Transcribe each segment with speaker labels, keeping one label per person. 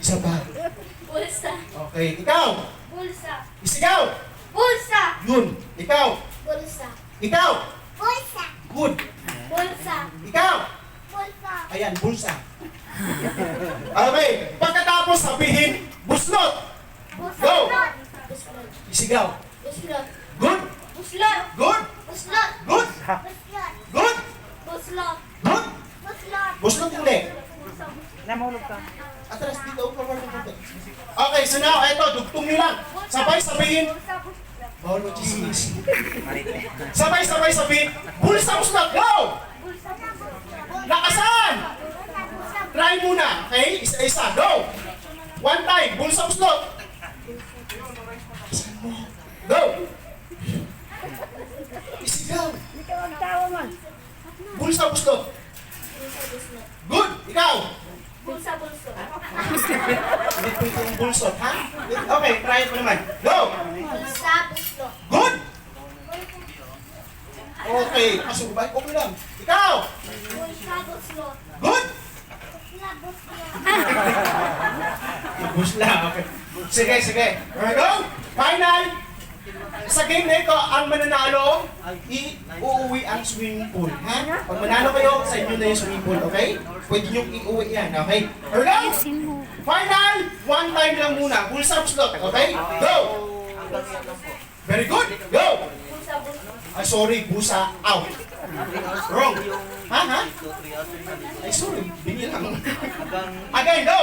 Speaker 1: Isa pa.
Speaker 2: Bulsa.
Speaker 1: Okay, ikaw.
Speaker 2: Bulsa.
Speaker 1: Isigaw.
Speaker 2: Bulsa.
Speaker 1: Yun. Ikaw.
Speaker 2: Bulsa.
Speaker 1: Ikaw.
Speaker 2: Bulsa.
Speaker 1: Good.
Speaker 2: Bulsa.
Speaker 1: Ikaw.
Speaker 2: Bulsa.
Speaker 1: Ayan, bulsa. Okay, pagkatapos sabihin, buslot.
Speaker 2: Bulsa.
Speaker 1: Go.
Speaker 2: Buslot.
Speaker 1: Isigaw.
Speaker 2: Buslot.
Speaker 1: Good.
Speaker 2: Buslot.
Speaker 1: Good.
Speaker 2: Buslot.
Speaker 1: Good.
Speaker 2: Buslot.
Speaker 1: Good.
Speaker 2: Buslot.
Speaker 1: Good.
Speaker 2: Buslot.
Speaker 1: Buslot hindi.
Speaker 3: Namulog ka.
Speaker 1: Atras dito, forward na konti. Okay, so now, eto, dugtong nyo lang. Sabay sabihin,
Speaker 2: Bulsa. Buslot.
Speaker 1: bawal mo chismis. Sabay sabihin, bulsa buslot, go!
Speaker 2: Bulsa. Buslot.
Speaker 1: Lakasan! Try muna, okay? Isa-isa, go! One time, bulsa buslot. Lakasan mo. Go! Isigaw.
Speaker 3: Ikaw ang tawa man.
Speaker 1: Bulsa buslot.
Speaker 2: Bulsa. Buslot.
Speaker 1: Good! Ikaw!
Speaker 2: Bulsa. Bulsot.
Speaker 1: Hindi po yung bulsot, ha? Okay, try it mo naman. Go!
Speaker 2: Bulsa. Buslot.
Speaker 1: Good! Okay, kasubay, okay lang. Ikaw!
Speaker 2: Bulsa. Buslot.
Speaker 1: Good!
Speaker 2: Bulsa. Buslot.
Speaker 1: Busla, okay. Sige, sige. Alright, go! Final! Sa game na ito, ang mananalo, uuwi ang swimming pool. Ha? Pag manalo kayo, sa inyo na yung swimming pool, okay? Pwede nyo iuwi yan, okay? Alright, go! Final! One time lang muna. Bulsa slot, okay? Go! Very good! Go!
Speaker 2: Bulsa. Buslot.
Speaker 1: Ay, sorry, busa out. Wrong. Ha? Ay, sorry, binilang. Again, go!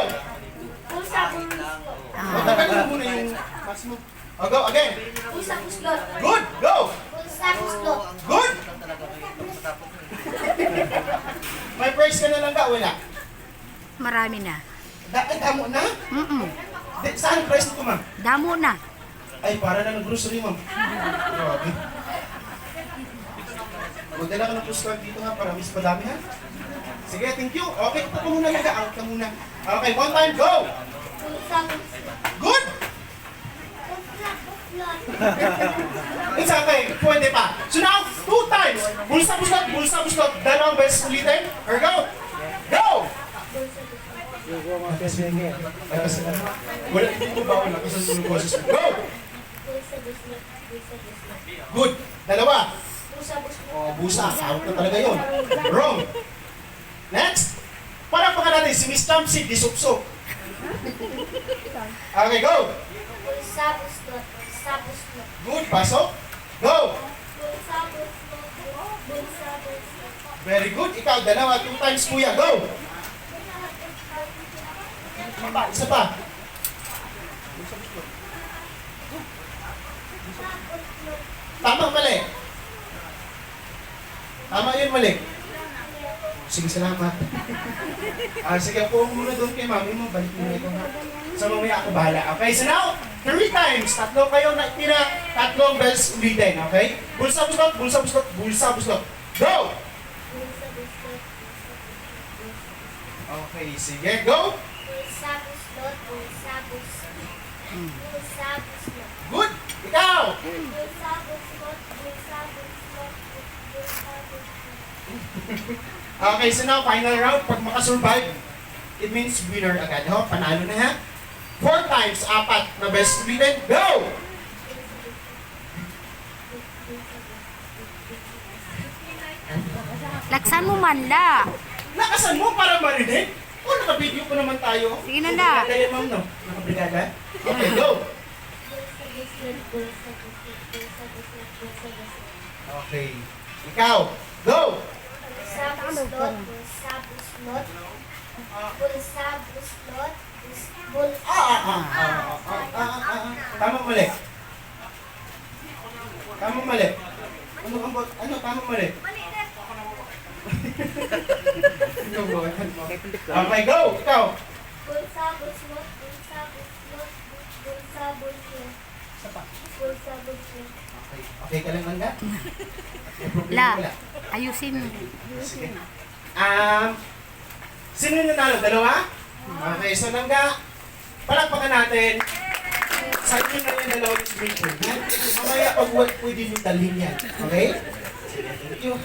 Speaker 2: Bulsa. Buslot.
Speaker 1: Matagal mo muna yung pass mo. Oh, go, again.
Speaker 2: Bulsa. Buslot.
Speaker 1: Good, go!
Speaker 2: Bulsa. Buslot.
Speaker 1: Good! May price ka na lang ka, wala?
Speaker 4: Marami na.
Speaker 1: Damo na? Saan price nito, ma'am?
Speaker 4: Damo na.
Speaker 1: Ay, para na ng grocery, ma'am. Grabe. Magdala ka ng postcard dito nga para mas madami, ha? Sige, thank you. Okay, ito ka muna, Yaga. Out ka muna. Okay, one time, go!
Speaker 2: Bulsa. Buslot.
Speaker 1: Good!
Speaker 2: Bulsa. Buslot.
Speaker 1: It's okay, pwede pa. So now, two times. Bulsa, buslot. Dalawang beses ulitin. Or go! Go! Ay, kasi wala, hindi ko bawal. Nakasan mo yung boses. Go!
Speaker 2: Bulsa. Buslot. Bulsa. Buslot.
Speaker 1: Good. Dalawa.
Speaker 2: Bulsa. Buslot.
Speaker 1: Oh, busa. Out na talaga yun. Wrong. Next. Para pa natin si Miss Champsy, di sup-sup. Okay, go.
Speaker 2: Bulsa. Buslot. Bulsa. Buslot.
Speaker 1: Good. Pasok. Go.
Speaker 2: Bulsa. Buslot. Bulsa. Buslot.
Speaker 1: Very good. Ikaw, dalawa. Two times, kuya. Go. Isa pa. Tama, mali. Tama yun, mali. Sige, salamat. Sige, po muna doon kay mami mo. Balik mo ito, ha? So, mamaya ako bahala. Okay, so now, 3 times. Tatlo kayo na tira. Tatlong bells ulitin, okay? Bulsa, buslot, bulsa, buslot, bulsa, buslot. Go!
Speaker 2: Bulsa. Buslot.
Speaker 1: Okay, sige, go!
Speaker 2: Bulsa. Buslot. Bulsa. Buslot. Bulsa. Buslot.
Speaker 1: Good! Ikaw!
Speaker 2: Bulsa. Buslot. Bulsa. Buslot. Bulsa. Buslot.
Speaker 1: Okay, so now, final round. Pag makasurvive, it means winner agad. Ho? Panalo na, ha? 4 times, 4 na best ulitin. Go!
Speaker 4: Laksan mo man la.
Speaker 1: Lakasan mo para marinig. O, naka-video ko naman tayo.
Speaker 4: Sige na, la.
Speaker 1: Nakabrigada yan, ma'am, no? Nakabrigada? Okay, go!
Speaker 2: Bulsa. Buslot. Bulsa. Buslot. Bulsa. Buslot. Bulsa. Buslot.
Speaker 1: Okay. Ikaw, go!
Speaker 2: Bulsa. Buslot. Bulsa. Buslot. Bulsa. Buslot. Bulsa.
Speaker 1: Tama mali. Tama mali. Ano, tama mali? Okay, go! Ikaw!
Speaker 2: Bulsa. Buslot. Bulsa. Buslot. Bulsa. Buslot. Bulsa. Buslot.
Speaker 1: Okay ka lang, Manda? May problema
Speaker 4: La.
Speaker 1: wala?
Speaker 4: Ayusin mo.
Speaker 1: Sige. Sino yung nanalo? Dalawa? Okay, so Langga, palakpakan natin. Sa inyo na yung dalawang speaker. Mamaya pag pwede nyo dalhin yan. Okay? Thank you.